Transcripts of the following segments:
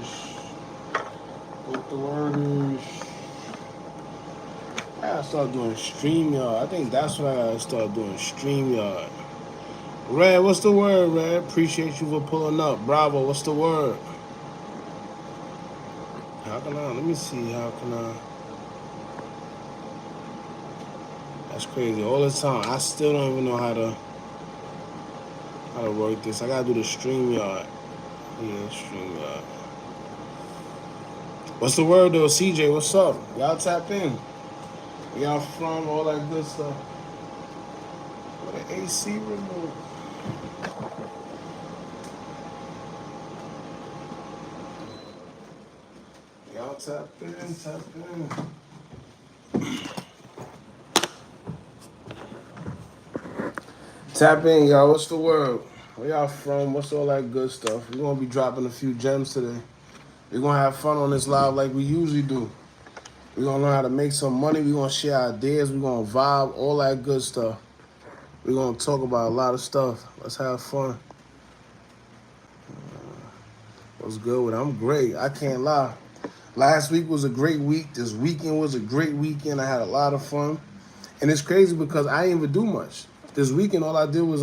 What the word is? I gotta start doing StreamYard. I think that's what I gotta start doing. StreamYard. Red, what's the word, Red? Appreciate you for pulling up. Bravo, what's the word? How can I? Let me see. How can I? That's crazy. All the time. I still don't even know how to work this. I gotta do the StreamYard. Yeah, StreamYard. What's the word though, CJ? What's up? Y'all tap in. Where y'all from? All that good stuff. What the AC remote? Y'all tap in, tap in. Tap in, y'all. What's the word? Where y'all from? What's all that good stuff? We're gonna be dropping a few gems today. We're gonna have fun on this live like we usually do. We're gonna learn how to make some money. We're gonna share ideas. We're gonna vibe, all that good stuff. We're gonna talk about a lot of stuff. Let's have fun. What's good with it? I'm great. I can't lie. Last week was a great week. This weekend was a great weekend. I had a lot of fun. And it's crazy because I didn't even do much. This weekend all I did was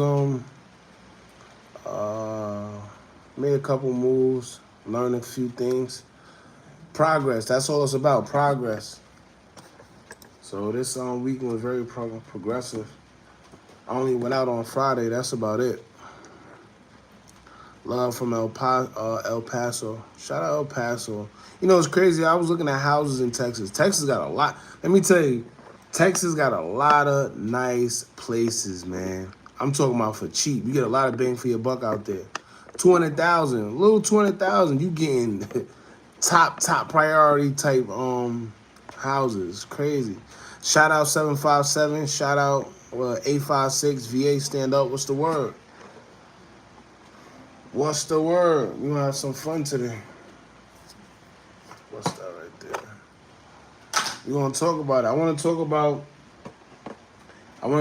made a couple moves, learned a few things. Progress. That's all it's about. Progress. So this weekend was very progressive. I only went out on Friday. That's about it. Love from El Paso. Shout out El Paso. You know, it's crazy. I was looking at houses in Texas. Texas got a lot. Let me tell you, Texas got a lot of nice places, man. I'm talking about for cheap. You get a lot of bang for your buck out there. 200,000, little 200,000. You getting top priority type houses. Crazy. Shout out 757. Shout out 856. VA stand up. What's the word? What's the word? We're gonna have some fun today. What's that right there? We're gonna talk about it. I want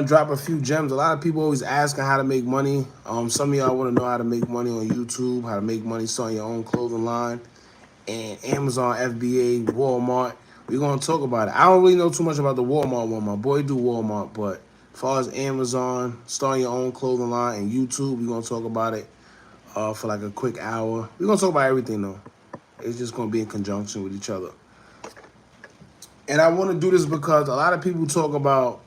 to drop a few gems. A lot of people always asking how to make money. Some of y'all want to know how to make money on YouTube, how to make money starting your own clothing line, and Amazon, FBA, Walmart. We're gonna talk about it. I don't really know too much about the Walmart one. My boy do Walmart, but as far as Amazon, starting your own clothing line, and YouTube, we're gonna talk about it for like a quick hour. We're gonna talk about everything though. It's just gonna be in conjunction with each other. And I want to do this because a lot of people talk about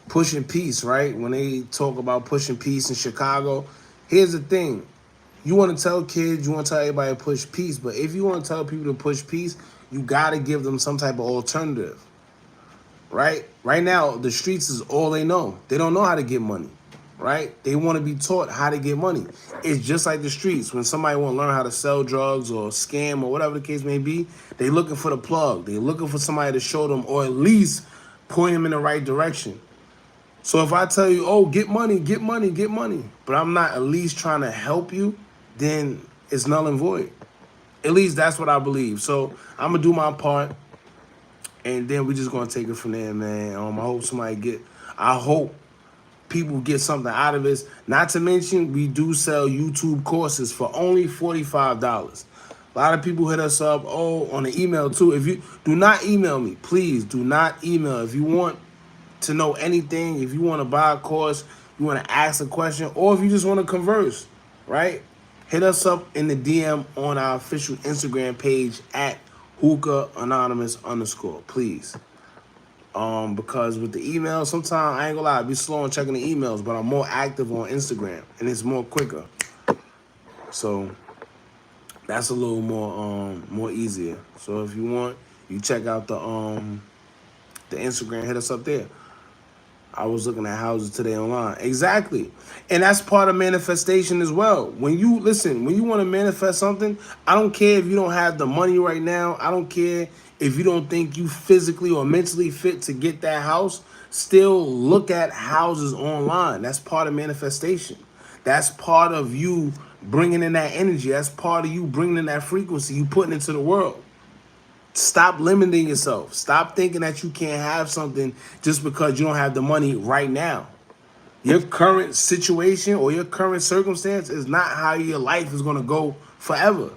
pushing peace, right? When they talk about pushing peace in Chicago, here's the thing. You want to tell kids, you want to tell everybody to push peace, but if you want to tell people to push peace, you got to give them some type of alternative, right? Right now, the streets is all they know. They don't know how to get money, right? They want to be taught how to get money. It's just like the streets. When somebody want to learn how to sell drugs or scam or whatever the case may be, they looking for the plug. They looking for somebody to show them or at least point them in the right direction. So if I tell you, oh, get money, get money, get money, but I'm not at least trying to help you, then it's null and void. At least that's what I believe. So I'm going to do my part, and then we just going to take it from there, man. I hope people get something out of this. Not to mention, we do sell YouTube courses for only $45. A lot of people hit us up, on the email too. If you do not email me, please do not email. If you want to know anything, if you want to buy a course, you want to ask a question, or if you just want to converse, right? Hit us up in the DM on our official Instagram page at Hookah Anonymous _, please. Because with the email, sometimes I ain't gonna lie, I be slow on checking the emails, but I'm more active on Instagram and it's more quicker. So that's a little more easier. So if you want, you check out the Instagram, hit us up there. I was looking at houses today online. Exactly. And that's part of manifestation as well. When you want to manifest something, I don't care if you don't have the money right now. I don't care if you don't think you physically or mentally fit to get that house. Still look at houses online. That's part of manifestation. That's part of you bringing in that energy. That's part of you bringing in that frequency you putting into the world. Stop limiting yourself. Stop thinking that you can't have something just because you don't have the money right now. Your current situation or your current circumstance is not how your life is going to go forever.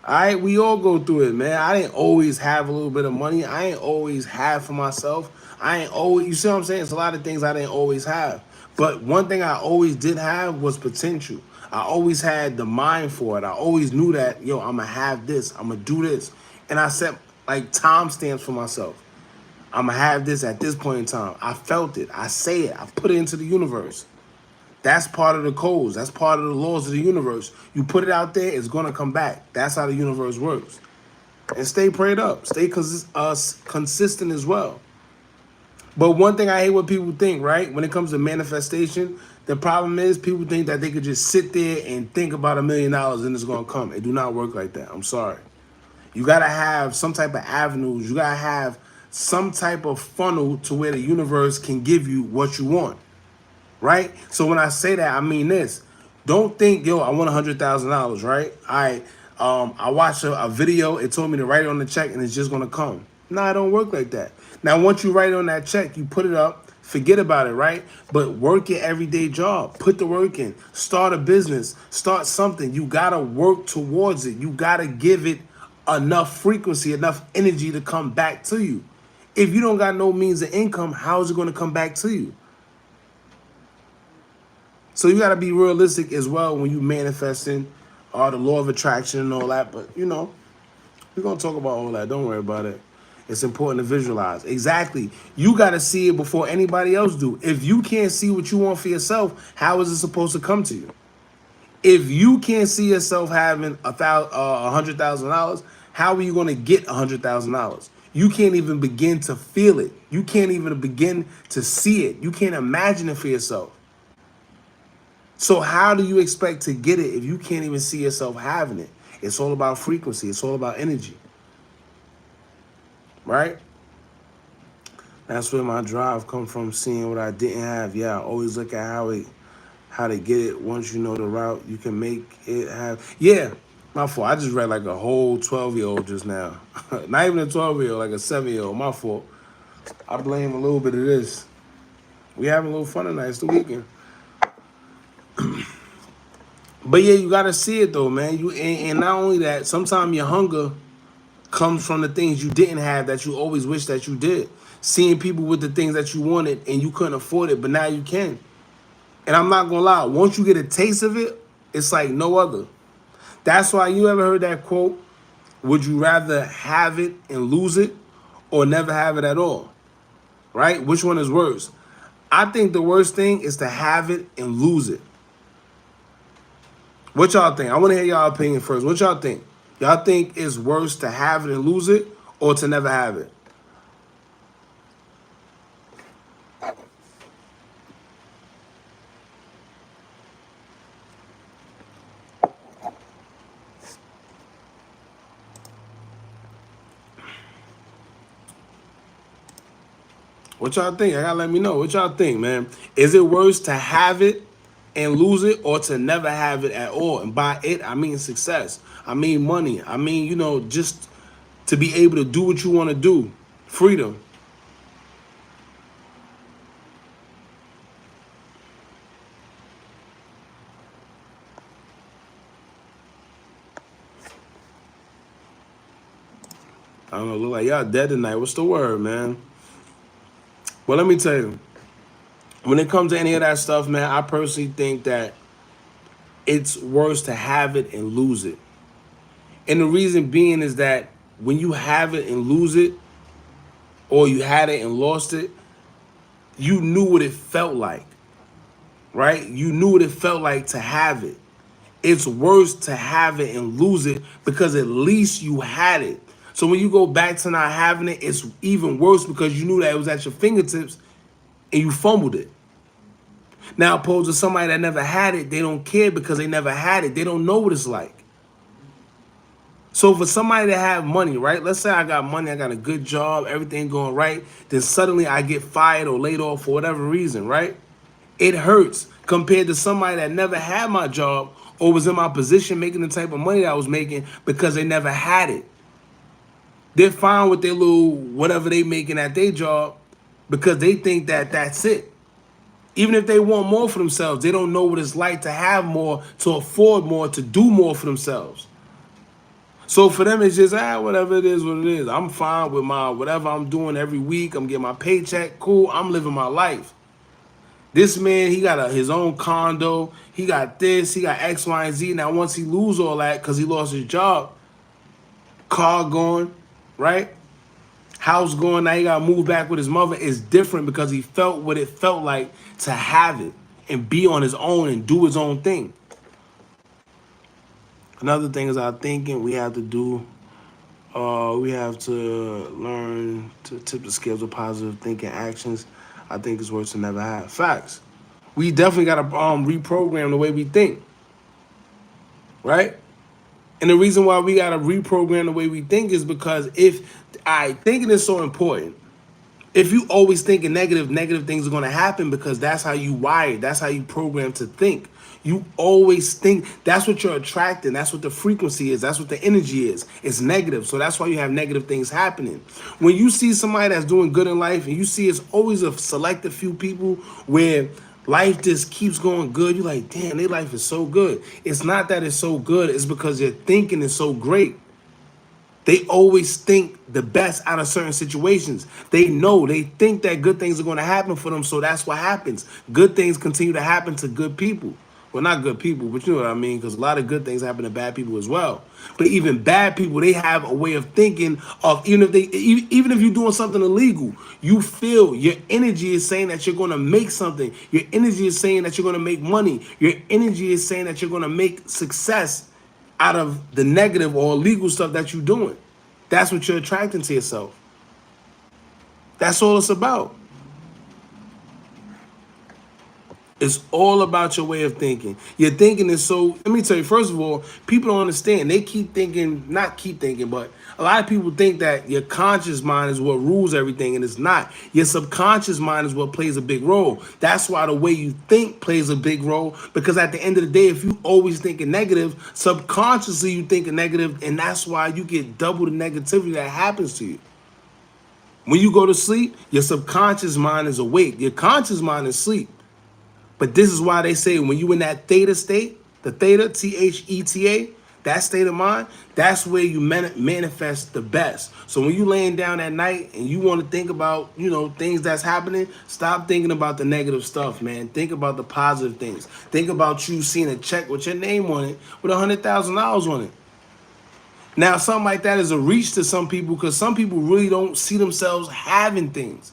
All right, we all go through it, man. I didn't always have a little bit of money. I ain't always have for myself. I ain't always, you see what I'm saying? It's a lot of things I didn't always have. But one thing I always did have was potential. I always had the mind for it. I always knew that, yo, I'm going to have this. I'm going to do this. And I set like timestamps for myself. I'm going to have this at this point in time. I felt it. I say it. I put it into the universe. That's part of the codes. That's part of the laws of the universe. You put it out there, it's going to come back. That's how the universe works. And stay prayed up. Stay consistent as well. But one thing I hate what people think, right? When it comes to manifestation, the problem is people think that they could just sit there and think about $1 million and it's going to come. It do not work like that. I'm sorry. You got to have some type of avenues. You got to have some type of funnel to where the universe can give you what you want. Right? So when I say that, I mean this. Don't think, yo, I want $100,000, right? I watched a video. It told me to write it on the check and it's just going to come. No, it don't work like that. Now, once you write it on that check, you put it up, forget about it, right? But work your everyday job. Put the work in. Start a business. Start something. You got to work towards it. You got to give it enough frequency, enough energy to come back to you. If you don't got no means of income, how is it going to come back to you? So you got to be realistic as well when you manifesting the law of attraction and all that. But, you know, we're going to talk about all that. Don't worry about it. It's important to visualize. Exactly. You got to see it before anybody else do. If you can't see what you want for yourself, how is it supposed to come to you? If you can't see yourself having $100,000, how are you going to get $100,000? You can't even begin to feel it. You can't even begin to see it. You can't imagine it for yourself. So how do you expect to get it if you can't even see yourself having it? It's all about frequency. It's all about energy. Right? That's where my drive come from, seeing what I didn't have. Yeah, I always look at how to get it. Once you know the route, you can make it have. Yeah, my fault. I just read like a whole 12-year-old just now. Not even a 12-year-old, like a 7-year-old. My fault. I blame a little bit of this. We having a little fun tonight. It's the weekend. But yeah, you gotta see it though, man. And not only that, sometimes your hunger comes from the things you didn't have that you always wish that you did. Seeing people with the things that you wanted and you couldn't afford it, but now you can. And I'm not gonna lie, once you get a taste of it, it's like no other. That's why you ever heard that quote, would you rather have it and lose it or never have it at all? Right? Which one is worse? I think the worst thing is to have it and lose it. What y'all think? I want to hear y'all opinion first. What y'all think? Y'all think it's worse to have it and lose it or to never have it? What y'all think? I gotta let me know. What y'all think, man? Is it worse to have it and lose it or to never have it at all? And by it, I mean success. I mean money. I mean, you know, just to be able to do what you want to do. Freedom. I don't know, look like y'all dead tonight. What's the word, man? Well, let me tell you. When it comes to any of that stuff, man, I personally think that it's worse to have it and lose it. And the reason being is that when you have it and lose it, or you had it and lost it, you knew what it felt like, right? You knew what it felt like to have it. It's worse to have it and lose it because at least you had it. So when you go back to not having it, it's even worse because you knew that it was at your fingertips and you fumbled it. Now, opposed to somebody that never had it, they don't care because they never had it. They don't know what it's like. So for somebody to have money, right? Let's say I got money, I got a good job, everything going right. Then suddenly I get fired or laid off for whatever reason, right? It hurts compared to somebody that never had my job or was in my position making the type of money that I was making because they never had it. They're fine with their little whatever they making at their job because they think that that's it. Even if they want more for themselves, they don't know what it's like to have more, to afford more, to do more for themselves. So for them, it's just, whatever it is, what it is. I'm fine with my whatever I'm doing every week. I'm getting my paycheck. Cool. I'm living my life. This man, he got his own condo. He got this. He got X, Y, and Z. Now, once he lose all that because he lost his job, car gone, right? House going. Now he got to move back with his mother. It's different because he felt what it felt like to have it and be on his own and do his own thing. Another thing is our thinking. We have to do. We have to learn to tip the scales of positive thinking actions. I think it's worse to never have. Facts. We definitely got to reprogram the way we think, right? And the reason why we got to reprogram the way we think is because thinking is so important. If you always thinking negative things are going to happen because that's how you wired. That's how you program to think. You always think. That's what you're attracting. That's what the frequency is. That's what the energy is. It's negative. So that's why you have negative things happening. When you see somebody that's doing good in life and you see it's always a selected few people where life just keeps going good, you're like, damn, their life is so good. It's not that it's so good. It's because your thinking is so great. They always think the best out of certain situations. They think that good things are going to happen for them, so that's what happens. Good things continue to happen to good people. Well, not good people, but you know what I mean, because a lot of good things happen to bad people as well. But even bad people, they have a way of thinking of, even if you're doing something illegal, you feel your energy is saying that you're going to make something. Your energy is saying that you're going to make money. Your energy is saying that you're going to make success out of the negative or illegal stuff that you're doing. That's what you're attracting to yourself. That's all it's about. It's all about your way of thinking. Your thinking is so, let me tell you, first of all, people don't understand. They not keep thinking, but a lot of people think that your conscious mind is what rules everything, and it's not. Your subconscious mind is what plays a big role. That's why the way you think plays a big role, because at the end of the day, if you always thinking negative, subconsciously you thinking negative, and that's why you get double the negativity that happens to you. When you go to sleep, your subconscious mind is awake. Your conscious mind is asleep. But this is why they say when you in that theta state, the theta, Theta, that state of mind, that's where you manifest the best. So when you laying down at night and you want to think about, things that's happening, stop thinking about the negative stuff, man. Think about the positive things. Think about you seeing a check with your name on it with $100,000 on it. Now, something like that is a reach to some people because some people really don't see themselves having things.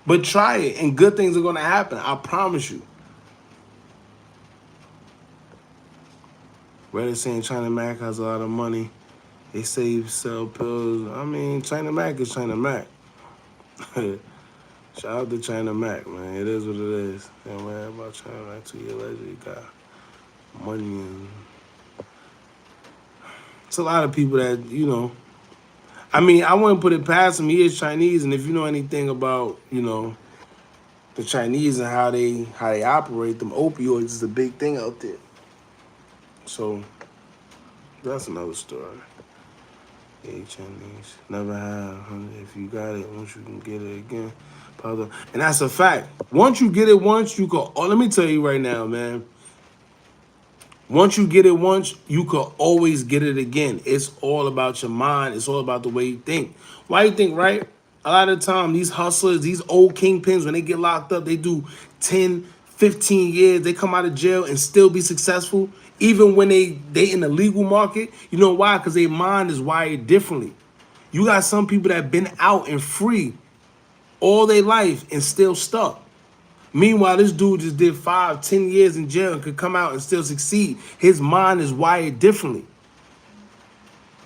But try it and good things are going to happen. I promise you. Reddit saying China Mac has a lot of money. They sell pills. I mean, China Mac is China Mac. Shout out to China Mac, man. It is what it is. Don't worry about China Mac 2 years later. You got money and it's a lot of people that, I mean, I wouldn't put it past him. He is Chinese, and if you know anything about, the Chinese and how they operate, them opioids is a big thing out there. So that's another story. Hey, Chinese, never have. If you got it, once you can get it again. And that's a fact. Once you get it once, you can. Oh, let me tell you right now, man. Once you get it once, you could always get it again. It's all about your mind. It's all about the way you think. Why you think, right? A lot of the time, these hustlers, these old kingpins, when they get locked up, they do 10, 15 years. They come out of jail and still be successful, even when they in the legal market. You know why? Because their mind is wired differently. You got some people that have been out and free all their life and still stuck. Meanwhile, this dude just did 5, 10 years in jail and could come out and still succeed. His mind is wired differently.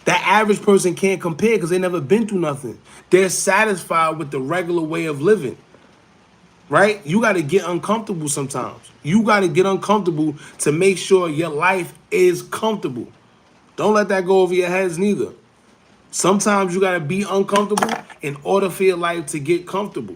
That average person can't compare because they never been through nothing. They're satisfied with the regular way of living, right? You got to get uncomfortable sometimes. You got to get uncomfortable to make sure your life is comfortable. Don't let that go over your heads neither. Sometimes you got to be uncomfortable in order for your life to get comfortable.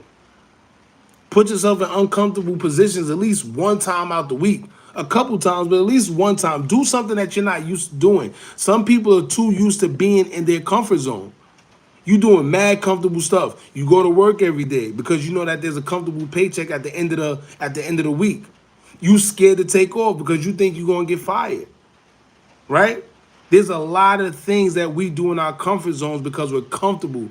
Put yourself in uncomfortable positions at least one time out the week. A couple times, but at least one time. Do something that you're not used to doing. Some people are too used to being in their comfort zone. You doing mad comfortable stuff. You go to work every day because you know that there's a comfortable paycheck at the end of the week. You scared to take off because you think you're gonna get fired, right? There's a lot of things that we do in our comfort zones because we're comfortable.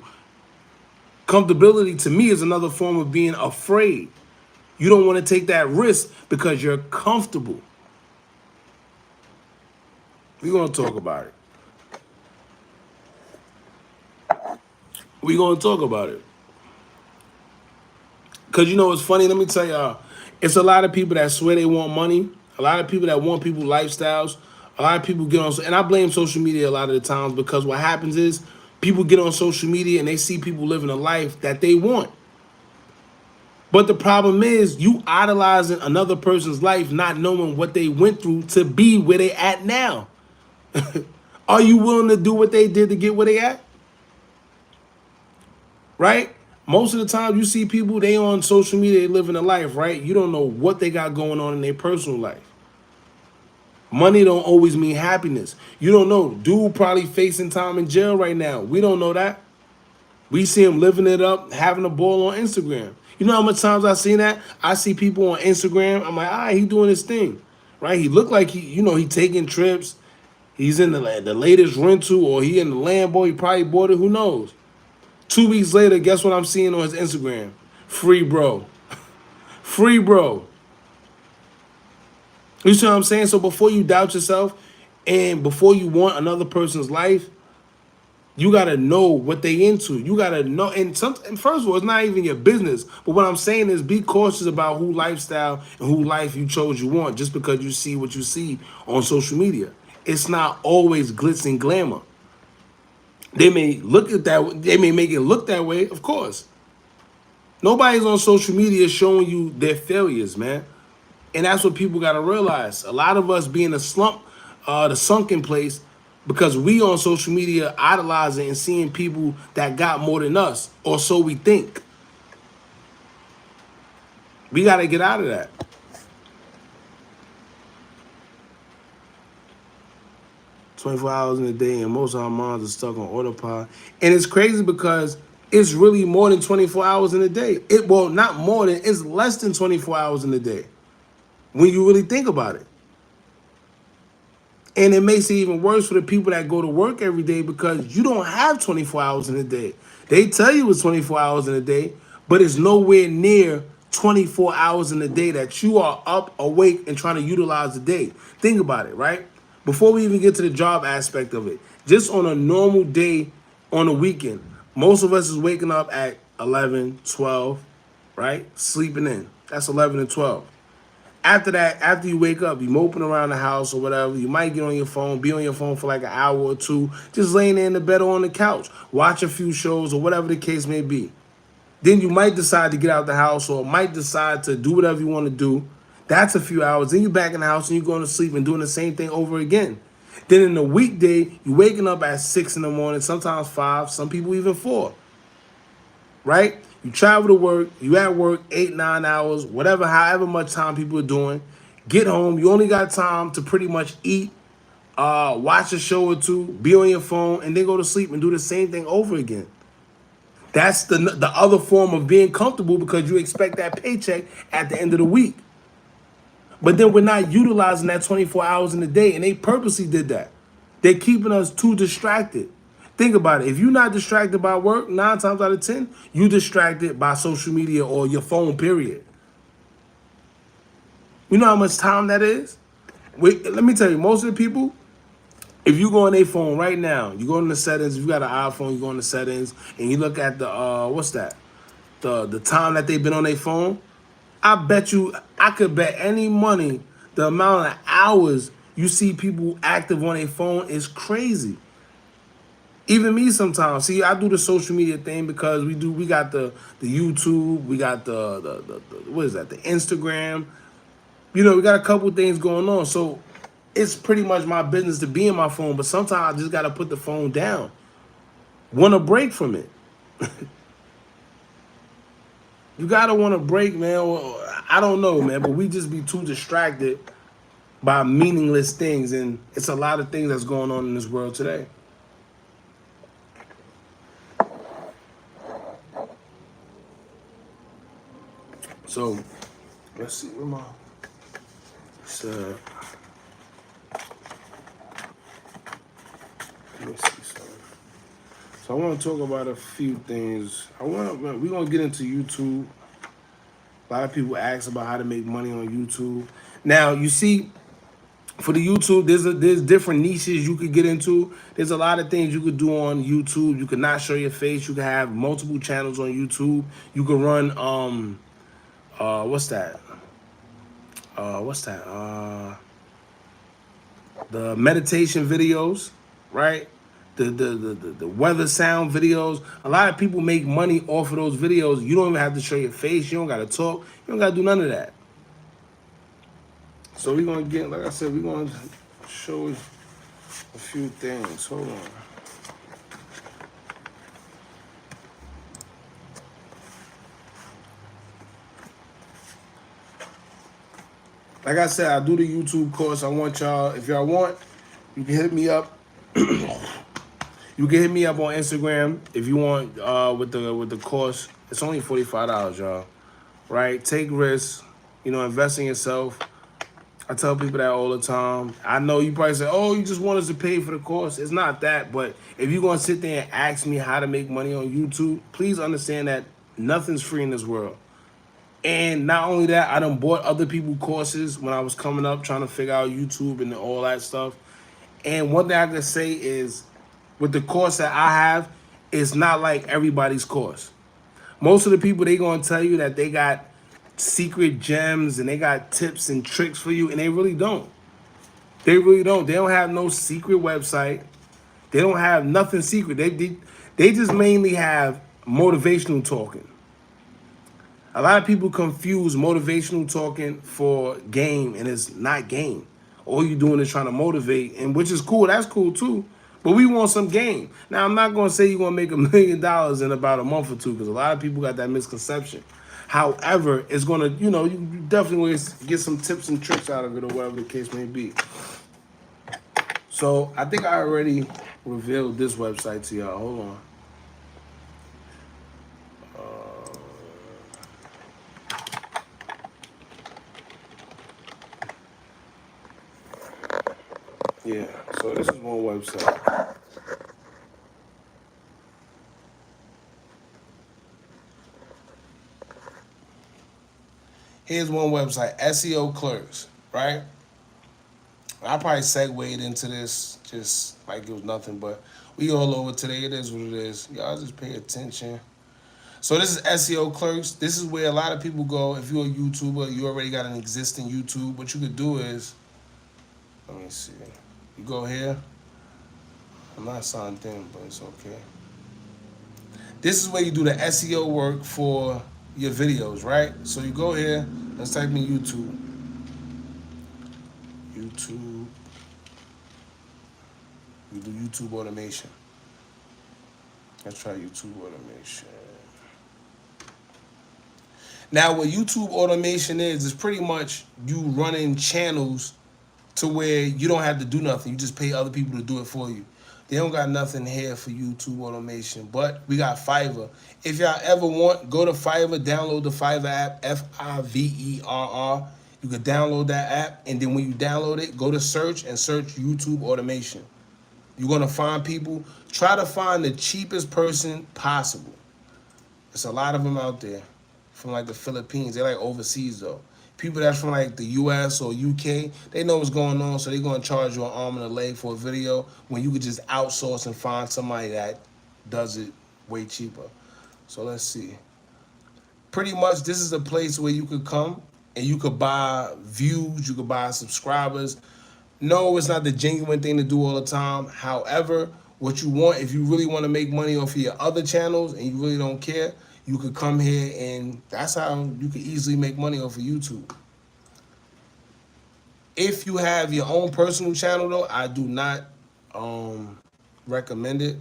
Comfortability to me is another form of being afraid. You don't want to take that risk because you're comfortable. We're gonna talk about it. We're gonna talk about it. Cause you know it's funny, let me tell y'all, it's a lot of people that swear they want money, a lot of people that want people lifestyles, a lot of people get on, and I blame social media a lot of the times because what happens is people get on social media and they see people living a life that they want. But the problem is you idolizing another person's life, not knowing what they went through to be where they at now. Are you willing to do what they did to get where they at? Right? Most of the time you see people, they on social media, they living a life, right? You don't know what they got going on in their personal life. Money don't always mean happiness. You don't know. Dude probably facing time in jail right now. We don't know that. We see him living it up, having a ball on Instagram. You know how much times I seen that? I see people on Instagram. I'm like, he doing his thing, right? He look like he taking trips. He's in the latest rental, or he in the Lambo. He probably bought it. Who knows? 2 weeks later, guess what I'm seeing on his Instagram? Free bro. Free bro. You see what I'm saying? So before you doubt yourself and before you want another person's life, you gotta know what they into. You gotta know, and first of all, it's not even your business. But what I'm saying is, be cautious about who lifestyle and who life you chose you want. Just because you see what you see on social media, it's not always glitz and glamour. They may look at that. They may make it look that way. Of course, nobody's on social media showing you their failures, man. And that's what people got to realize. A lot of us be in a slump, the sunken place, because we on social media idolizing and seeing people that got more than us, or so we think. We got to get out of that. "24 hours in a day, and most of our minds are stuck on autopilot." And it's crazy because it's really more than 24 hours in a day. Well, not more than, it's less than 24 hours in a day when you really think about it. And it makes it even worse for the people that go to work every day because you don't have 24 hours in a day. They tell you it's 24 hours in a day, but it's nowhere near 24 hours in a day that you are up, awake, and trying to utilize the day. Think about it, right? Before we even get to the job aspect of it, just on a normal day on a weekend, most of us is waking up at 11, 12, right? Sleeping in. That's 11 and 12. After that, after you wake up, you moping around the house or whatever, you might get on your phone, be on your phone for like an hour or two, just laying there in the bed or on the couch, watch a few shows or whatever the case may be. Then you might decide to get out the house or might decide to do whatever you want to do. That's a few hours. Then you're back in the house and you're going to sleep and doing the same thing over again. Then in the weekday, you're waking up at 6 in the morning, sometimes 5, some people even 4, right? You travel to work, you at work 8, 9 hours, whatever, however much time people are doing. Get home, you only got time to pretty much eat, watch a show or two, be on your phone, and then go to sleep and do the same thing over again. That's the other form of being comfortable because you expect that paycheck at the end of the week. But then we're not utilizing that 24 hours in a day, and they purposely did that. They're keeping us too distracted. Think about it. If you're not distracted by work, 9 times out of 10, you're distracted by social media or your phone, period. You know how much time that is? Let me tell you, most of the people, if you go on their phone right now, you go in the settings, if you got an iPhone, you go in the settings, and you look at the, what's that? The time that they've been on their phone, I bet you, I could bet any money, the amount of hours you see people active on their phone is crazy. Even me sometimes. See, I do the social media thing because we got the YouTube, we got the what is that? The Instagram. You know, we got a couple things going on. So it's pretty much my business to be in my phone, but sometimes I just gotta put the phone down. Want a break from it. You gotta want a break, man. I don't know, man, but we just be too distracted by meaningless things, and it's a lot of things that's going on in this world today. So let's see, where my let me see something. So I want to talk about a few things. We're gonna get into YouTube. A lot of people ask about how to make money on YouTube. Now you see, for the YouTube, there's different niches you could get into. There's a lot of things you could do on YouTube. You could not show your face. You could have multiple channels on YouTube. You could run what's that? What's that? The meditation videos, right? The weather sound videos. A lot of people make money off of those videos. You don't even have to show your face. You don't gotta talk. You don't gotta do none of that. So we're gonna get, like I said, we're gonna show a few things. Hold on. Like I said, I do the YouTube course. I want y'all, if y'all want, you can hit me up. You can hit me up on Instagram if you want with the course. It's only $45, y'all. Right? Take risks. You know, invest in yourself. I tell people that all the time. I know you probably say, oh, you just want us to pay for the course. It's not that. But if you're going to sit there and ask me how to make money on YouTube, please understand that nothing's free in this world. And not only that, I done bought other people courses when I was coming up trying to figure out YouTube and all that stuff. And one thing I can say is, with the course that I have, it's not like everybody's course. Most of the people, they gonna tell you that they got secret gems and they got tips and tricks for you, and they really don't. They really don't. They don't have no secret website. They don't have nothing secret. They just mainly have motivational talking. A lot of people confuse motivational talking for game, and it's not game. All you doing is trying to motivate, and which is cool. That's cool too. But we want some game. Now, I'm not going to say you're going to make $1 million in about a month or two, because a lot of people got that misconception. However, it's going to, you know, you definitely get some tips and tricks out of it, or whatever the case may be. So I think I already revealed this website to y'all. Hold on. Yeah, so this is one website. Here's one website, SEO Clerks, right? I probably segued into this just like it was nothing, but we all over today. It is what it is. Y'all just pay attention. So this is SEO Clerks. This is where a lot of people go. If you're a YouTuber, you already got an existing YouTube. What you could do is, let me see. You go here. I'm not signed in, but it's okay. This is where you do the SEO work for your videos, right? So you go here. Let's type in YouTube. YouTube. You do YouTube automation. Let's try YouTube automation. Now, what YouTube automation is pretty much you running channels to where you don't have to do nothing. You just pay other people to do it for you. They don't got nothing here for YouTube automation, but we got Fiverr. If y'all ever want, go to Fiverr, download the Fiverr app, Fiverr. You can download that app, and then when you download it, go to search and search YouTube automation. You're gonna find people. Try to find the cheapest person possible. There's a lot of them out there from like the Philippines. They're like overseas though. People that's from like the US or UK, they know what's going on, so they're gonna charge you an arm and a leg for a video when you could just outsource and find somebody that does it way cheaper. So let's see. Pretty much this is a place where you could come and you could buy views, you could buy subscribers. No, it's not the genuine thing to do all the time. However, what you want, if you really want to make money off of your other channels and you really don't care, you could come here, and that's how you could easily make money off of YouTube. If you have your own personal channel, though, I do not recommend it,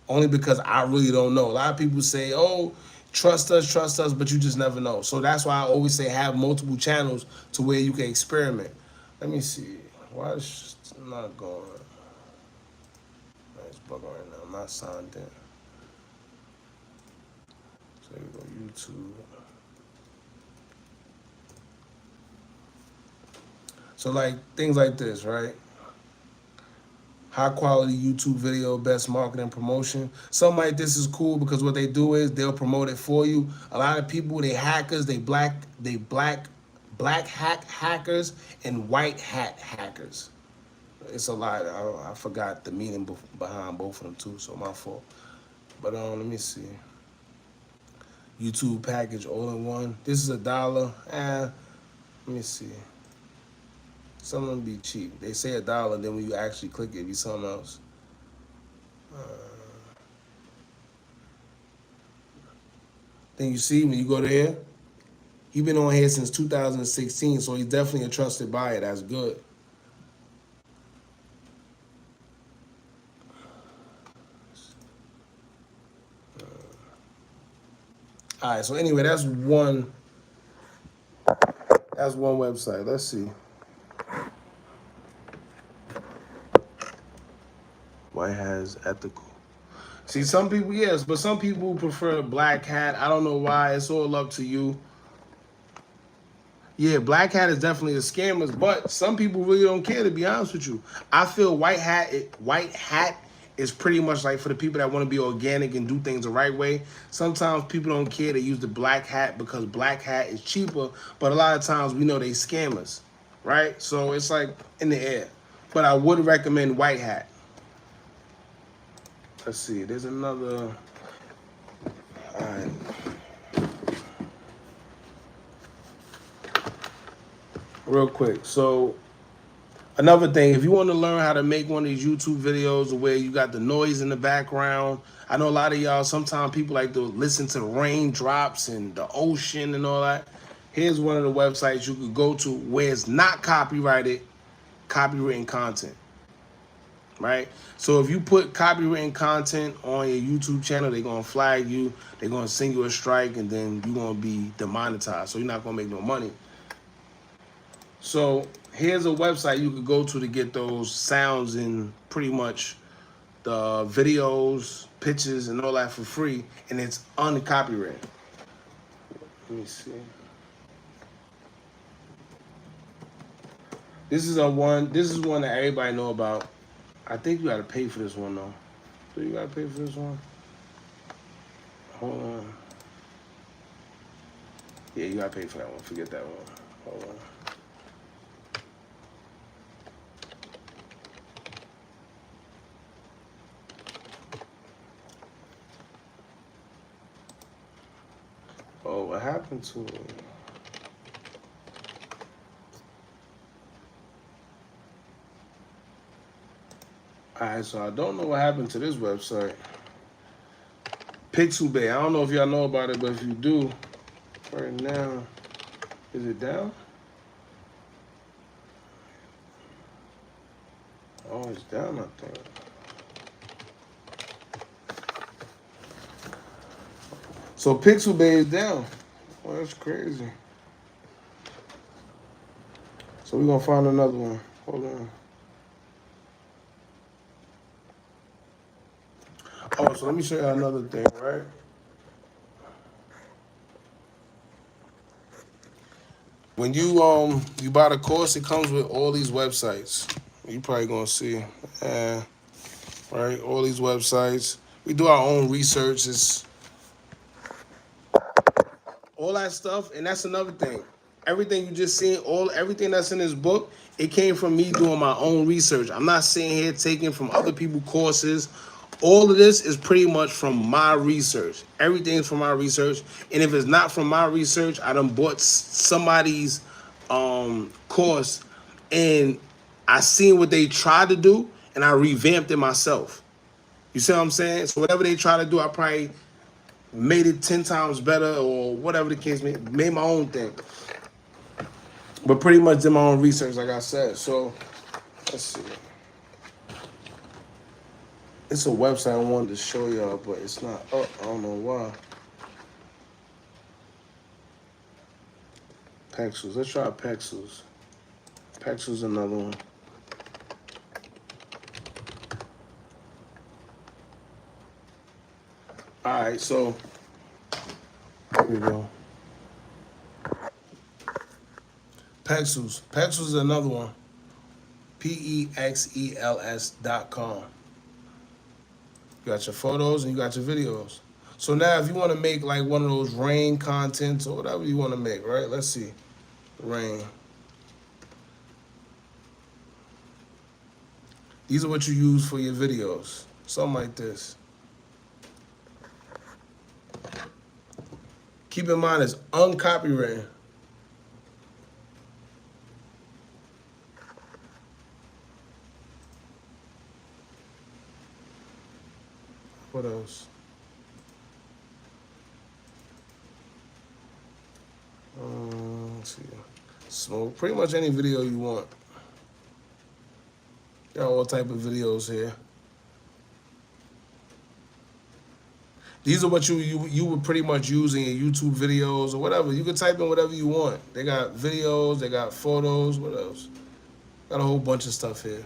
only because I really don't know. A lot of people say, oh, trust us, but you just never know. So that's why I always say have multiple channels to where you can experiment. Let me see. Why is it not going? It's bugging right now. I'm not signed in. So here we go, YouTube. So like things like this, right? High quality YouTube video, best marketing promotion. Something like this is cool because what they do is they'll promote it for you. A lot of people, they hackers, they black hat hackers and white hat hackers. It's a lot. I forgot the meaning behind both of them too, so my fault. But let me see. YouTube package all in one. This is $1. Let me see. Some of them be cheap. They say $1, then when you actually click it, it be something else. Then you see when you go there, he been on here since 2016, so he's definitely a trusted buyer. That's good. All right. So anyway, that's one. That's one website. Let's see. White has ethical. See, some people, yes, but some people prefer black hat. I don't know why. It's all up to you. Yeah, black hat is definitely the scammers, but some people really don't care, to be honest with you. I feel white hat is pretty much like for the people that want to be organic and do things the right way. Sometimes people don't care. They use the black hat because black hat is cheaper, but a lot of times we know they scammers, right? So it's like in the air. But I would recommend white hat. Let's see. There's another. All right. Real quick. So another thing, if you want to learn how to make one of these YouTube videos where you got the noise in the background, I know a lot of y'all, sometimes people like to listen to the raindrops and the ocean and all that. Here's one of the websites you could go to where it's not copywritten content, right? So if you put copywritten content on your YouTube channel, they're going to flag you, they're going to send you a strike, and then you're going to be demonetized. So you're not going to make no money. So here's a website you could go to get those sounds and pretty much the videos, pictures, and all that for free, and it's uncopyrighted. Let me see. This is one that everybody know about. I think you gotta pay for this one though. Do you gotta pay for this one? Hold on. Yeah, you gotta pay for that one. Forget that one. Hold on. Oh, what happened to it? Alright, so I don't know what happened to this website. Pixelbay. I don't know if y'all know about it, but if you do, right now, is it down? Oh, it's down, I think. So Pixelbay is down. Oh, that's crazy. So we're gonna find another one. Hold on. Oh, so let me show you another thing, right? When you buy the course, it comes with all these websites. You probably gonna see, right? All these websites. We do our own research. It's all that stuff, and that's another thing. Everything you just seen, everything that's in this book, it came from me doing my own research. I'm not sitting here taking from other people's courses. All of this is pretty much from my research. Everything's from my research, and if it's not from my research, I done bought somebody's course, and I seen what they tried to do, and I revamped it myself. You see what I'm saying? So whatever they try to do, I probably made it 10 times better or whatever the case may be, made my own thing. But pretty much did my own research, like I said. So let's see. It's a website I wanted to show y'all, but it's not up. I don't know why. Pexels. Let's try Pexels. Pexels another one. All right, so here we go. Pexels. Pexels is another one. PEXELS.com. You got your photos and you got your videos. So now if you want to make like one of those rain contents or whatever you want to make, right? Let's see. Rain. These are what you use for your videos. Something like this. Keep in mind it's uncopywritten. What else? Let's see. So pretty much any video you want. Got all type of videos here. These are what you would pretty much use in your YouTube videos or whatever. You can type in whatever you want. They got videos, they got photos, what else? Got a whole bunch of stuff here.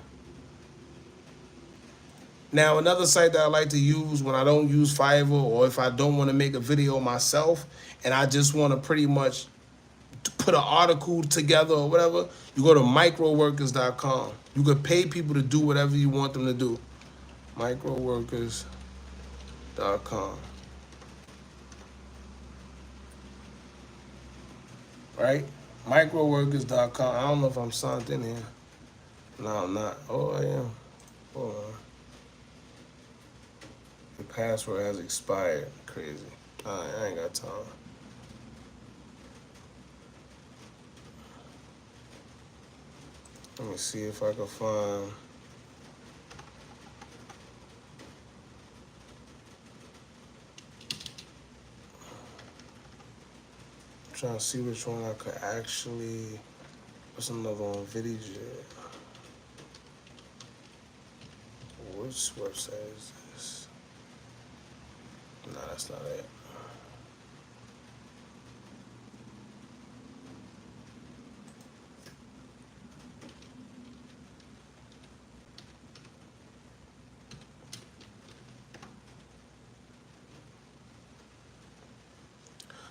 Now, another site that I like to use when I don't use Fiverr or if I don't want to make a video myself and I just want to pretty much put an article together or whatever, you go to microworkers.com. You can pay people to do whatever you want them to do. Microworkers.com. Right? Microworkers.com. I don't know if I'm signed in here. No, I'm not. Oh, I am. Hold on. The password has expired. Crazy. All right, I ain't got time. Let me see if I can find. I'm trying to see which one I could actually. What's another one? VidiJet. Which website is this? No, that's not it.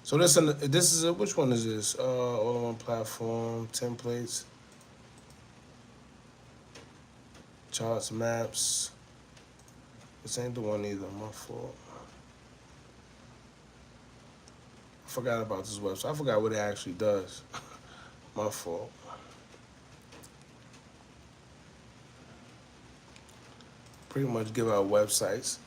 So this is which one is this? All on one platform, templates, charts, maps. This ain't the one either. My fault. I forgot about this website. I forgot what it actually does. My fault. Pretty much give out websites.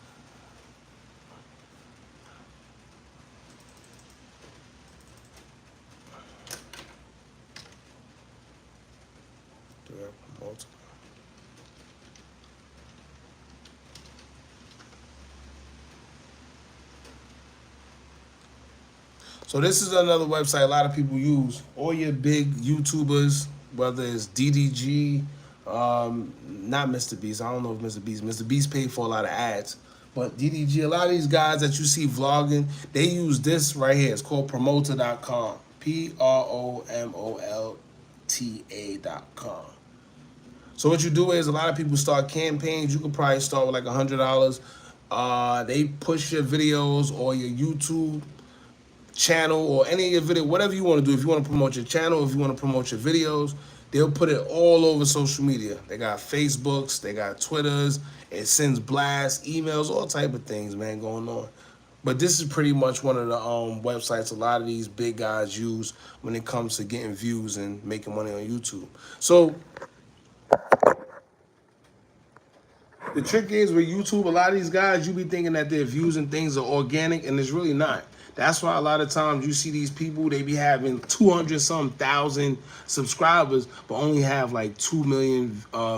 So this is another website a lot of people use. All your big YouTubers, whether it's DDG, not Mr. Beast. I don't know if Mr. Beast. Mr. Beast paid for a lot of ads. But DDG, a lot of these guys that you see vlogging, they use this right here. It's called promoter.com. PROMOLTA.com. So what you do is a lot of people start campaigns. You could probably start with like $100. They push your videos or your YouTube channel or any of your video, whatever you want to do. If you want to promote your channel, if you want to promote your videos, they'll put it all over social media. They got Facebooks, they got Twitters, it sends blasts, emails, all type of things, man, going on. But this is pretty much one of the websites a lot of these big guys use when it comes to getting views and making money on YouTube. So the trick is with YouTube, a lot of these guys, you be thinking that their views and things are organic, and it's really not. That's why a lot of times you see these people, they be having 200-some thousand subscribers, but only have like 2 million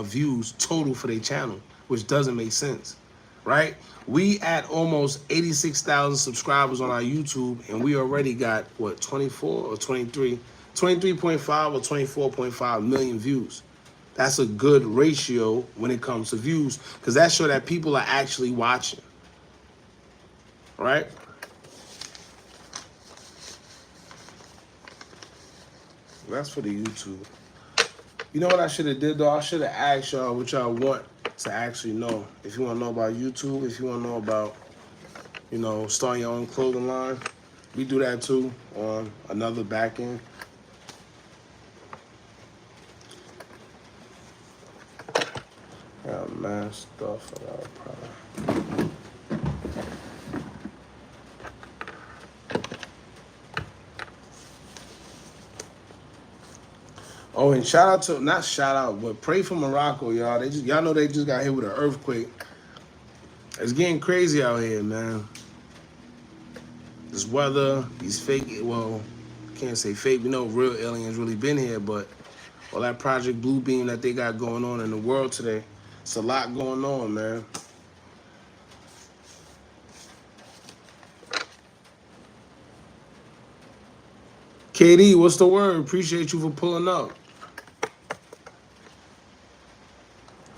views total for their channel, which doesn't make sense, right? We at almost 86,000 subscribers on our YouTube, and we already got, what, 24 or 23? 23.5 or 24.5 million views. That's a good ratio when it comes to views, because that shows that people are actually watching, right? That's for the YouTube. You know what I should have did though? I should have asked y'all what y'all want to actually know. If you want to know about YouTube, if you want to know about, you know, starting your own clothing line, we do that too on another back end. mad stuff. I got probably. Oh, and shout out to, not shout out, but pray for Morocco, y'all. Y'all know they just got hit with an earthquake. It's getting crazy out here, man. This weather, these fake, well, can't say fake. We know real aliens really been here, but all that Project Blue Beam that they got going on in the world today, it's a lot going on, man. KD, what's the word? Appreciate you for pulling up.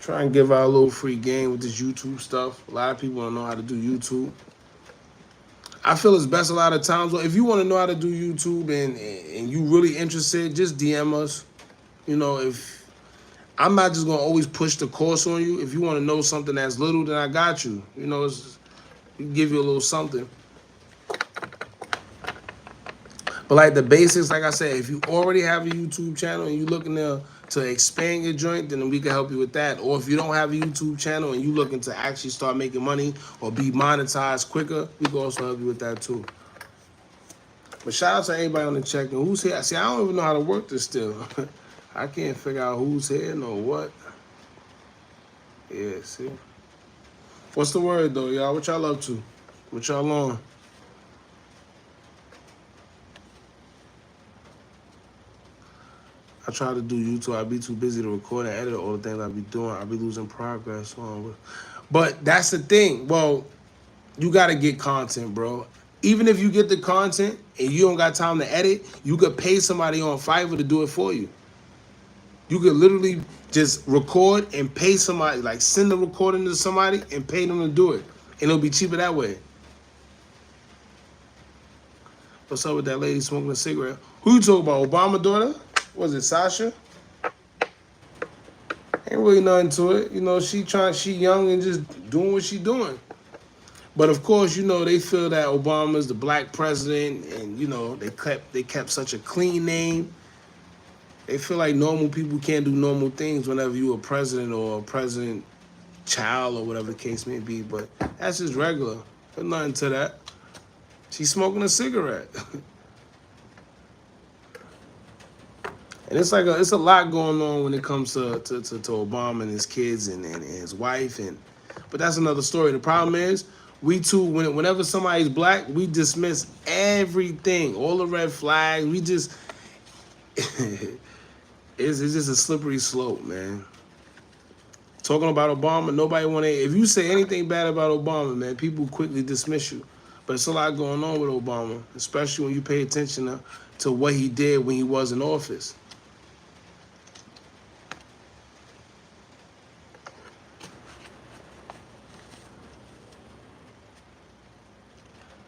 Try and give out a little free game with this YouTube stuff. A lot of people don't know how to do YouTube. I feel it's best a lot of times. If you want to know how to do YouTube and you really interested, just DM us. You know, if I'm not just gonna always push the course on you. If you want to know something that's little, then I got you. You know, give you a little something. But like the basics, like I said, if you already have a YouTube channel and you're looking to expand your joint, then we can help you with that. Or if you don't have a YouTube channel and you're looking to actually start making money or be monetized quicker, we can also help you with that too. But shout out to everybody on the check and who's here. See, I don't even know how to work this still. I can't figure out who's here nor what. Yeah, see. What's the word though, y'all? What y'all up to? What y'all on? I try to do YouTube. I be too busy to record and edit all the things I be doing. I be losing progress on. But that's the thing. Well, you gotta get content, bro. Even if you get the content and you don't got time to edit, you could pay somebody on Fiverr to do it for you. You could literally just record and pay somebody, like send the recording to somebody and pay them to do it. And it'll be cheaper that way. What's up with that lady smoking a cigarette? Who you talking about? Obama daughter? Was it Sasha? Ain't really nothing to it. You know, she young and just doing what she doing. But of course, you know, they feel that Obama's the black president and, you know, they kept such a clean name. They feel like normal people can't do normal things whenever you a president or a president child or whatever the case may be. But that's just regular. There's nothing to that. She's smoking a cigarette. And it's a lot going on when it comes to Obama and his kids and his wife but that's another story. The problem is we too whenever somebody's black, we dismiss everything, all the red flags. We just it's just a slippery slope, man. Talking about Obama, nobody if you say anything bad about Obama, man, people quickly dismiss you. But it's a lot going on with Obama, especially when you pay attention to what he did when he was in office.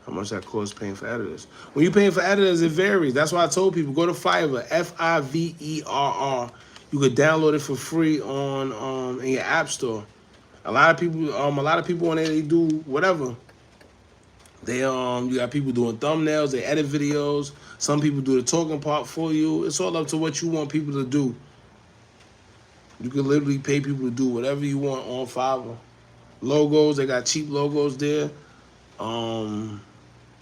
How much that costs paying for editors? When you're paying for editors, it varies. That's why I told people, go to Fiverr, Fiverr. You could download it for free on in your app store. A lot of people on there, they do whatever. They you got people doing thumbnails, they edit videos. Some people do the talking part for you. It's all up to what you want people to do. You can literally pay people to do whatever you want on Fiverr. Logos, they got cheap logos there.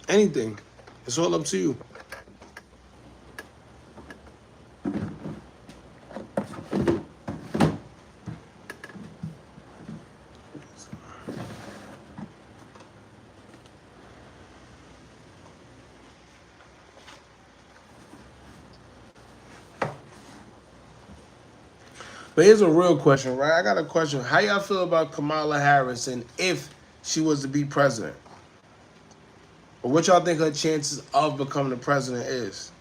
Anything. It's all up to you. But here's a real question, right? I got a question. How y'all feel about Kamala Harris and if she was to be president? Or what y'all think her chances of becoming the president is?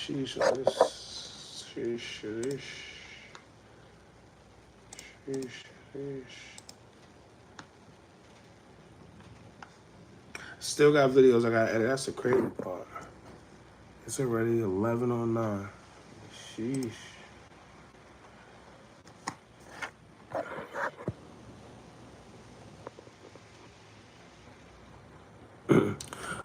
sheesh on this. Sheesh. Still got videos I gotta edit. That's the crazy part. It's already 11:09. Sheesh.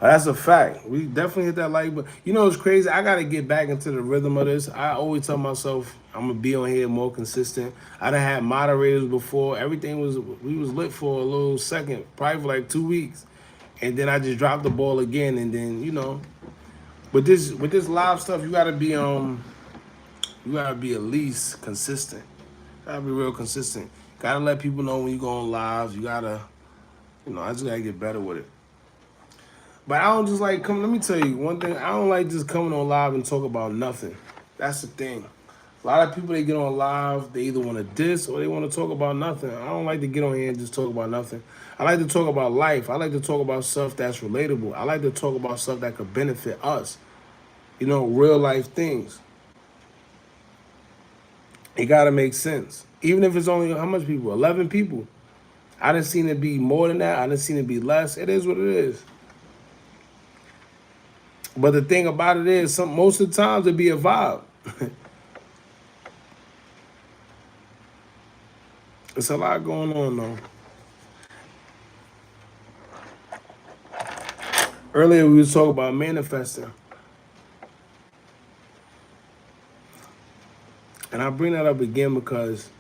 That's a fact. We definitely hit that like, but you know it's crazy. I gotta get back into the rhythm of this. I always tell myself I'm gonna be on here more consistent. I done had moderators before. Everything we was lit for a little second, probably for like 2 weeks, and then I just dropped the ball again. And then with this live stuff, you gotta be at least consistent. Gotta be real consistent. Gotta let people know when you go on lives. You gotta, I just gotta get better with it. But I don't just like come. Let me tell you one thing. I don't like just coming on live and talk about nothing. That's the thing. A lot of people they get on live, they either want to diss or they want to talk about nothing. I don't like to get on here and just talk about nothing. I like to talk about life. I like to talk about stuff that's relatable. I like to talk about stuff that could benefit us. Real life things. It gotta make sense. Even if it's only how much people? 11 people. I done seen it be more than that. I done seen it be less. It is what it is. But the thing about it is, most of the times it be a vibe. It's a lot going on though. Earlier we was talking about manifesting. And I bring that up again because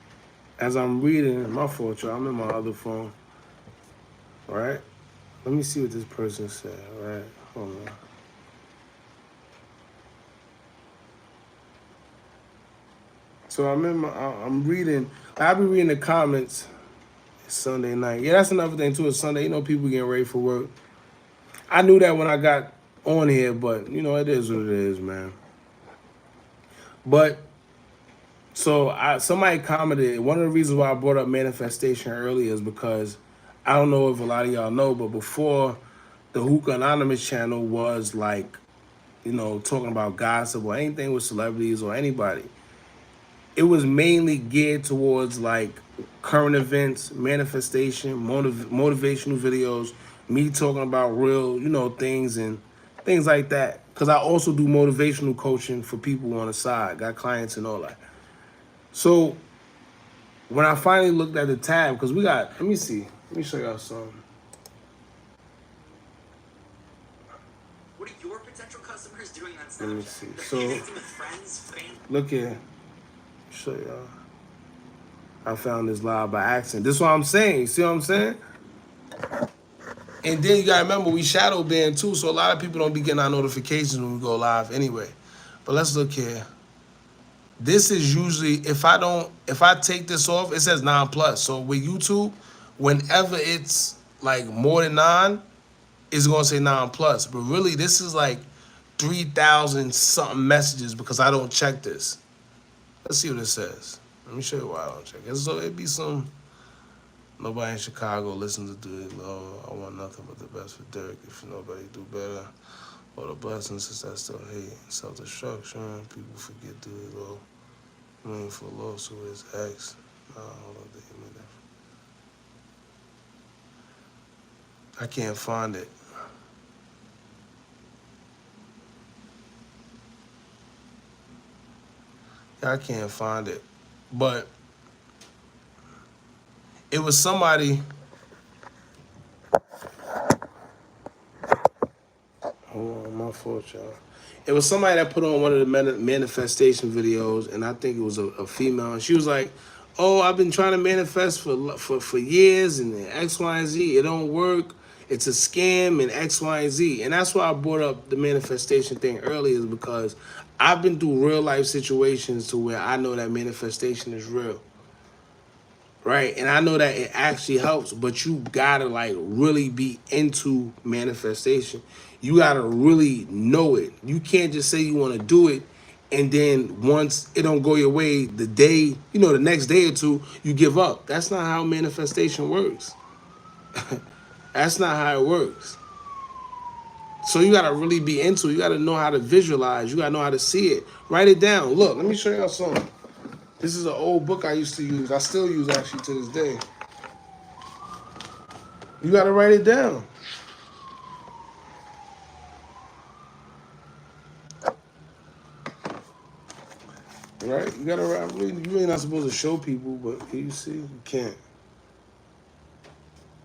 as I'm reading, my fault, y'all, I'm in my other phone. All right? Let me see what this person said, all right? Hold on. So I'm reading, I'll be reading the comments. It's Sunday night. Yeah, that's another thing too. It's Sunday. People getting ready for work. I knew that when I got on here, but it is what it is, man. But so somebody commented, one of the reasons why I brought up manifestation earlier is because I don't know if a lot of y'all know, but before the Hookah Anonymous channel was like, talking about gossip or anything with celebrities or anybody. It was mainly geared towards like current events, manifestation, motivational videos, me talking about real, things and things like that. Because I also do motivational coaching for people on the side, got clients and all that. So when I finally looked at the tab, because let me see, let me show y'all something. What are your potential customers doing on Snapchat? Let me see. So look here. Show y'all. I found this live by accident. This is what I'm saying. You see what I'm saying? And then you gotta remember we shadow banned too, so a lot of people don't be getting our notifications when we go live anyway. But let's look here. This is usually if I take this off, it says 9+. So with YouTube, whenever it's like more than 9, it's gonna say 9+. But really, this is like 3,000 something messages because I don't check this. Let's see what it says. Let me show you why I don't check it. So it'd be some nobody in Chicago listen to do it. Lord, I want nothing but the best for Derek. If nobody do better, all the blessings is that still hate, self-destruction. People forget do it, Lord. Waiting for a lawsuit is X. Hold on, I can't find it. I can't find it. But it was somebody. Hold on, my fault, y'all. It was somebody that put on one of the manifestation videos, and I think it was a female. And she was like, "Oh, I've been trying to manifest for years, and X, Y, and Z. It don't work. It's a scam, and X, Y, and Z." And that's why I brought up the manifestation thing earlier, is because I've been through real life situations to where I know that manifestation is real. Right? And I know that it actually helps, but you gotta like really be into manifestation. You gotta really know it. You can't just say you wanna do it and then once it don't go your way, the next day or two, you give up. That's not how manifestation works. That's not how it works. So you gotta really be into it. You gotta know how to visualize. You gotta know how to see it. Write it down. Look, let me show y'all something. This is an old book I used to use. I still use actually to this day. You gotta write it down. Right? You gotta write. You really not supposed to show people, but can you see? You can't.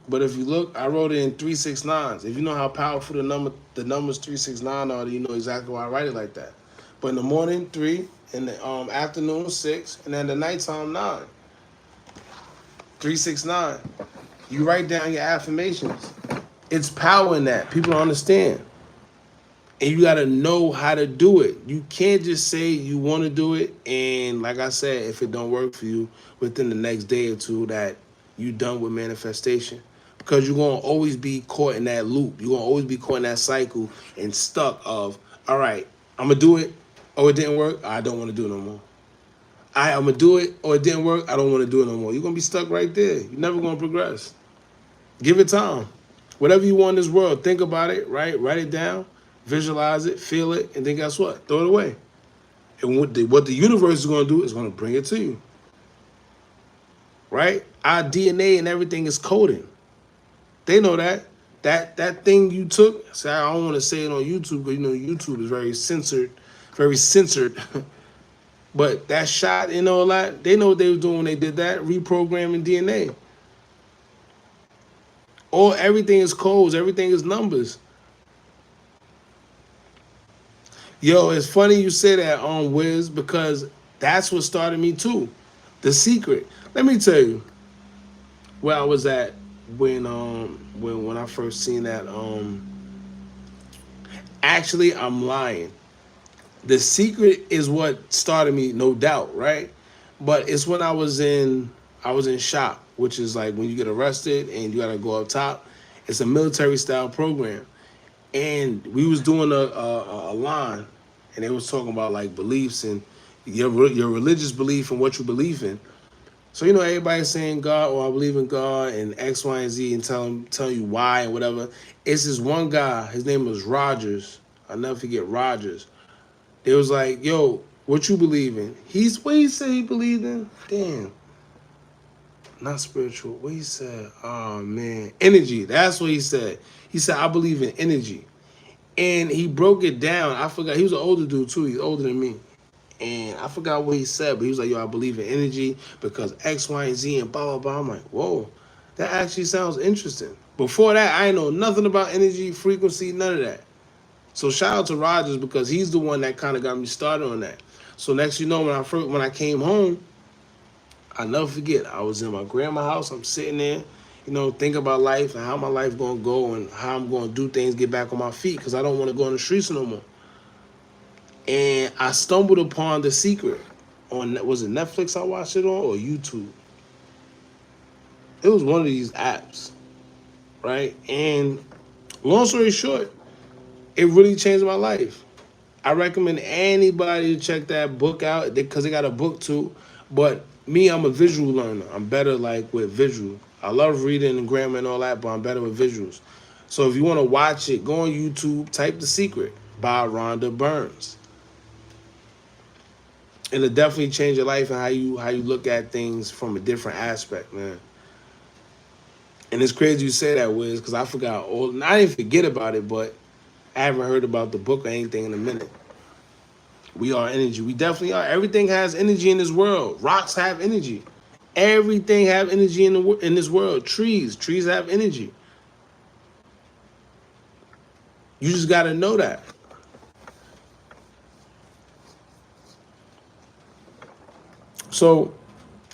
But if you look, I wrote it in 369s. If you know how powerful the numbers 369 are, then you know exactly why I write it like that. But in the morning, 3, in the afternoon, 6, and then the nighttime, 9. 369. You write down your affirmations. It's power in that. People don't understand. And you gotta know how to do it. You can't just say you want to do it, and like I said, if it don't work for you within the next day or two, that you done with manifestation. Because you're gonna always be caught in that loop. You're gonna always be caught in that cycle and stuck of, all right, I'm gonna do it. Oh, it didn't work. I don't want to do it no more. I'm gonna do it. Oh, it didn't work. I don't want to do it no more. You're gonna be stuck right there. You're never gonna progress. Give it time. Whatever you want in this world, think about it, right? Write it down, visualize it, feel it, and then guess what? Throw it away. And what the universe is going to do is going to bring it to you, right? Our DNA and everything is coding. They know that. That thing you took, say I don't want to say it on YouTube because you know YouTube is very censored, very censored. But that shot, you know, a lot, they know what they were doing when they did that, reprogramming DNA. All everything is codes, everything is numbers. Yo, it's funny you say that on Wiz because that's what started me too. The Secret. Let me tell you where I was at when I first seen that. Actually, I'm lying. The Secret is what started me, no doubt, right? But it's when I was in shop, which is like when you get arrested and you gotta go up top. It's a military style program, and we was doing a line, and they was talking about like beliefs and your religious belief and what you believe in. So you know everybody's saying God or I believe in God and X, Y, and Z and tell you why and whatever. It's this one guy. His name was Rogers. I'll never forget Rogers. It was like, yo, what you believe in? He's what he said he believed in. Damn, not spiritual. What he said? Oh man, energy. That's what he said. He said I believe in energy. And he broke it down. I forgot. He was an older dude too. He's older than me. And I forgot what he said, but he was like, yo, I believe in energy because X, Y, and Z and blah, blah, blah. I'm like, whoa, that actually sounds interesting. Before that, I didn't know nothing about energy, frequency, none of that. So shout out to Rogers because he's the one that kind of got me started on that. So next you know, when I came home, I'll never forget. I was in my grandma's house. I'm sitting there, you know, thinking about life and how my life gonna go and how I'm gonna do things, get back on my feet because I don't want to go on the streets no more. And I stumbled upon The Secret on, was it Netflix I watched it on or YouTube? It was one of these apps, right? And long story short, it really changed my life. I recommend anybody to check that book out because they got a book too. But me, I'm a visual learner. I'm better like with visual. I love reading and grammar and all that, but I'm better with visuals. So if you want to watch it, go on YouTube, type The Secret by Rhonda Burns. It'll definitely change your life and how you look at things from a different aspect, man. And it's crazy you say that, Wiz, because I forgot all. I didn't forget about it, but I haven't heard about the book or anything in a minute. We are energy. We definitely are. Everything has energy in this world. Rocks have energy. Everything have energy in this world. Trees have energy. You just got to know that. So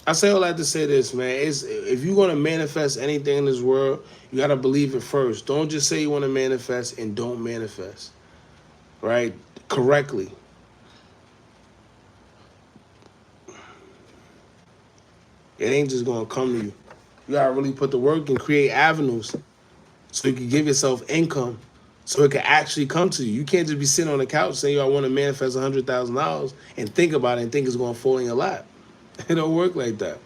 I say all that to say this, man. It's if you're gonna manifest anything in this world, you gotta believe it first. Don't just say you want to manifest and don't manifest, right? Correctly. It ain't just gonna come to you. You gotta really put the work and create avenues so you can give yourself income, so it can actually come to you. You can't just be sitting on the couch saying, "Yo, I want to manifest $100,000" and think about it and think it's gonna fall in your lap. It don't work like that.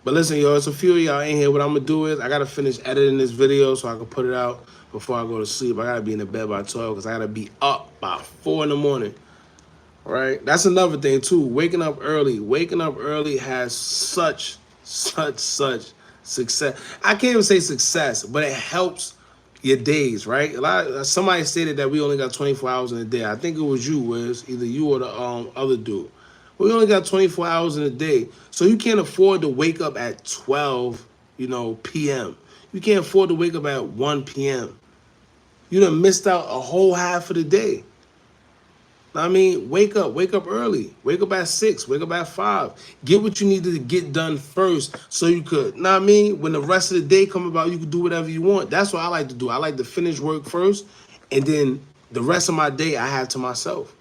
But listen, yo, it's a few of y'all in here. What I'm gonna do is I gotta finish editing this video so I can put it out before I go to sleep. I gotta be in the bed by 12 because I gotta be up by 4 in the morning. Right? That's another thing too. Waking up early. Waking up early has such success. I can't even say success, but it helps your days, right? Somebody stated that we only got 24 hours in a day. I think it was you, Wiz, either you or the other dude. We only got 24 hours in a day. So you can't afford to wake up at 12, p.m. You can't afford to wake up at 1 p.m. You done missed out a whole half of the day. I mean, wake up early. Wake up at 6, wake up at 5. Get what you need to get done first so you could, when the rest of the day come about, you can do whatever you want. That's what I like to do. I like to finish work first, and then the rest of my day I have to myself.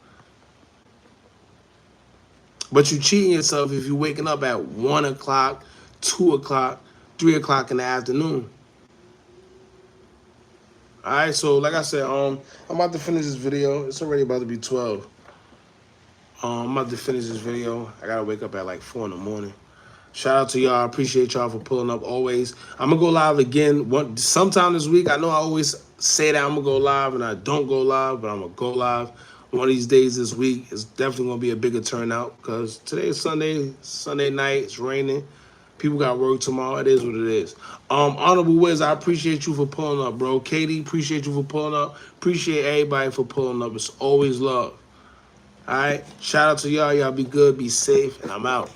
But you cheating yourself if you're waking up at 1 o'clock, 2 o'clock, 3 o'clock in the afternoon. All right, so like I said, I'm about to finish this video. It's already about to be 12. I'm about to finish this video. I gotta wake up at like 4 in the morning. Shout out to y'all. I appreciate y'all for pulling up always. I'm gonna go live again sometime this week. I know I always say that I'm gonna go live and I don't go live, but I'm gonna go live one of these days this week. It's definitely gonna be a bigger turnout because today is Sunday night. It's raining. People got work tomorrow. It is what it is. Honorable Wiz, I appreciate you for pulling up, bro. Katie, appreciate you for pulling up. Appreciate everybody for pulling up. It's always love. All right. Shout out to y'all. Y'all be good, be safe, and I'm out.